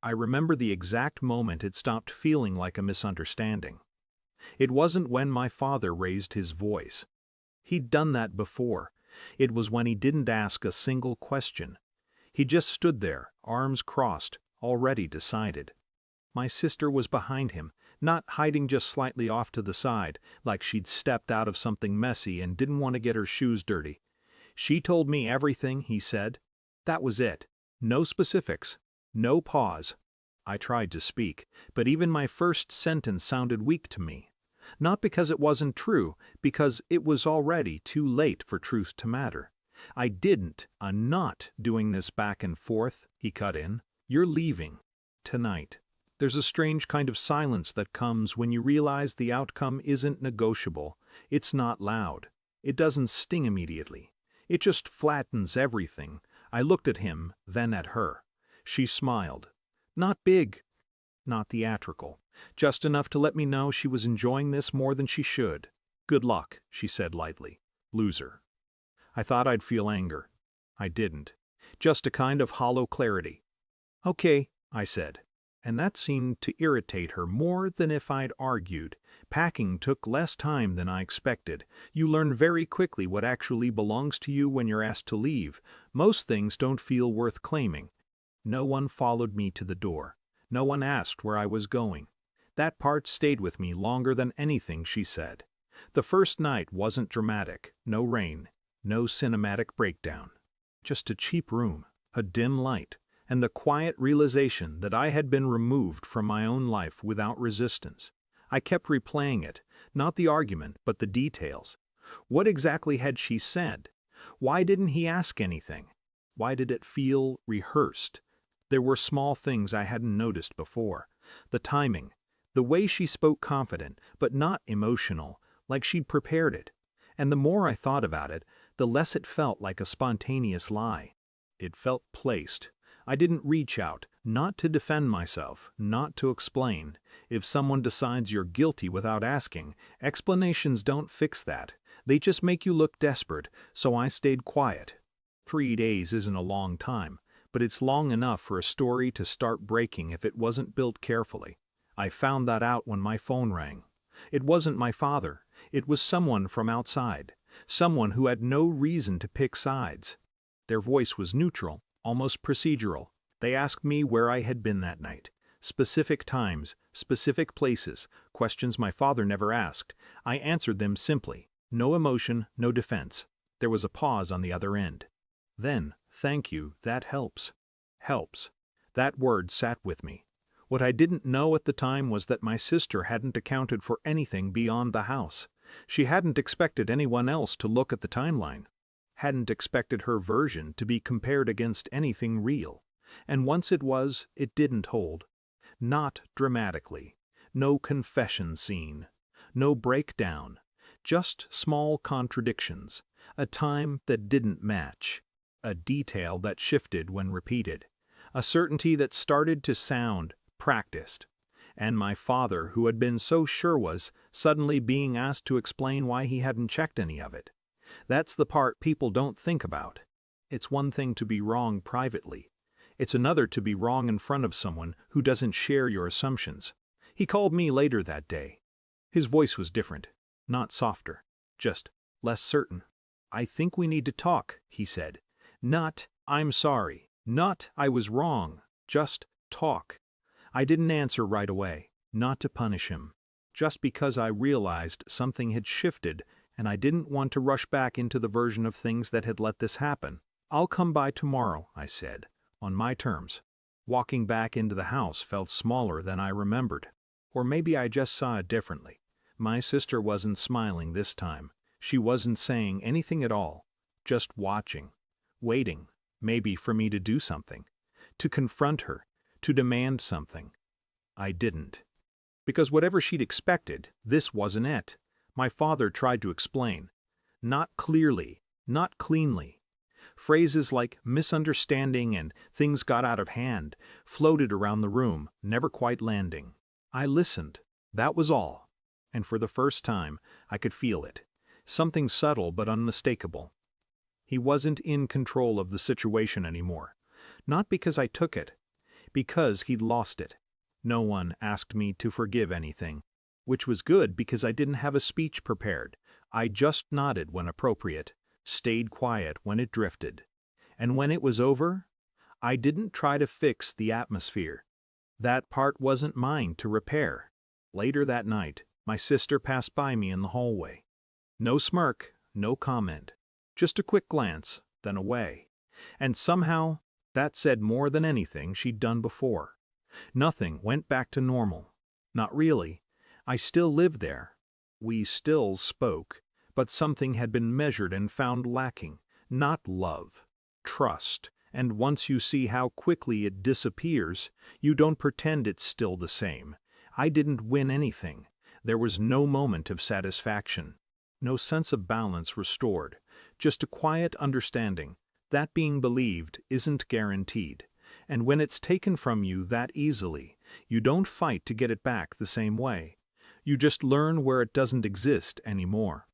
I remember the exact moment it stopped feeling like a misunderstanding. It wasn't when my father raised his voice. He'd done that before. It was when he didn't ask a single question. He just stood there, arms crossed, already decided. My sister was behind him, not hiding just slightly off to the side, like she'd stepped out of something messy and didn't want to get her shoes dirty. She told me everything, he said. That was it. No specifics. No pause. I tried to speak, but even my first sentence sounded weak to me. Not because it wasn't true, because it was already too late for truth to matter. I'm not doing this back and forth, he cut in. You're leaving. Tonight. There's a strange kind of silence that comes when you realize the outcome isn't negotiable. It's not loud. It doesn't sting immediately. It just flattens everything. I looked at him, then at her. She smiled. Not big, not theatrical, just enough to let me know she was enjoying this more than she should. Good luck, she said lightly. Loser. I thought I'd feel anger. I didn't. Just a kind of hollow clarity. Okay, I said. And that seemed to irritate her more than if I'd argued. Packing took less time than I expected. You learn very quickly what actually belongs to you when you're asked to leave. Most things don't feel worth claiming. No one followed me to the door. No one asked where I was going. That part stayed with me longer than anything she said. The first night wasn't dramatic. No rain. No cinematic breakdown. Just a cheap room, a dim light, and the quiet realization that I had been removed from my own life without resistance. I kept replaying it, not the argument, but the details. What exactly had she said? Why didn't he ask anything? Why did it feel rehearsed? There were small things I hadn't noticed before. The timing, the way she spoke confident, but not emotional, like she'd prepared it. And the more I thought about it, the less it felt like a spontaneous lie. It felt placed. I didn't reach out, not to defend myself, not to explain. If someone decides you're guilty without asking, explanations don't fix that. They just make you look desperate, so I stayed quiet. 3 days isn't a long time, but it's long enough for a story to start breaking if it wasn't built carefully. I found that out when my phone rang. It wasn't my father. It was someone from outside. Someone who had no reason to pick sides. Their voice was neutral, almost procedural. They asked me where I had been that night. Specific times, specific places, questions my father never asked. I answered them simply. No emotion, no defense. There was a pause on the other end. Then, thank you, that helps. Helps. That word sat with me. What I didn't know at the time was that my sister hadn't accounted for anything beyond the house. She hadn't expected anyone else to look at the timeline. Hadn't expected her version to be compared against anything real. And once it was, it didn't hold. Not dramatically. No confession scene. No breakdown. Just small contradictions. A time that didn't match. A detail that shifted when repeated. A certainty that started to sound practiced. And my father, who had been so sure, was suddenly being asked to explain why he hadn't checked any of it. That's the part people don't think about. It's one thing to be wrong privately. It's another to be wrong in front of someone who doesn't share your assumptions. He called me later that day. His voice was different, not softer, just less certain. I think we need to talk, he said. Not, I'm sorry. Not, I was wrong. Just talk. I didn't answer right away, not to punish him. Just because I realized something had shifted and I didn't want to rush back into the version of things that had let this happen. I'll come by tomorrow, I said, on my terms. Walking back into the house felt smaller than I remembered. Or maybe I just saw it differently. My sister wasn't smiling this time. She wasn't saying anything at all. Just watching. Waiting, maybe for me to do something. To confront her. To demand something. I didn't. Because whatever she'd expected, this wasn't it. My father tried to explain. Not clearly, not cleanly. Phrases like misunderstanding and things got out of hand floated around the room, never quite landing. I listened. That was all. And for the first time, I could feel it. Something subtle but unmistakable. He wasn't in control of the situation anymore. Not because I took it. because he'd lost it. No one asked me to forgive anything, which was good because I didn't have a speech prepared. I just nodded when appropriate, stayed quiet when it drifted. And when it was over, I didn't try to fix the atmosphere. That part wasn't mine to repair. Later that night, my sister passed by me in the hallway. No smirk, no comment, just a quick glance, then away. And somehow, that said more than anything she'd done before. Nothing went back to normal. Not really. I still lived there. We still spoke, but something had been measured and found lacking. Not love, trust, and once you see how quickly it disappears, you don't pretend it's still the same. I didn't win anything. There was no moment of satisfaction. No sense of balance restored. Just a quiet understanding that being believed isn't guaranteed. And when it's taken from you that easily, you don't fight to get it back the same way. You just learn where it doesn't exist anymore.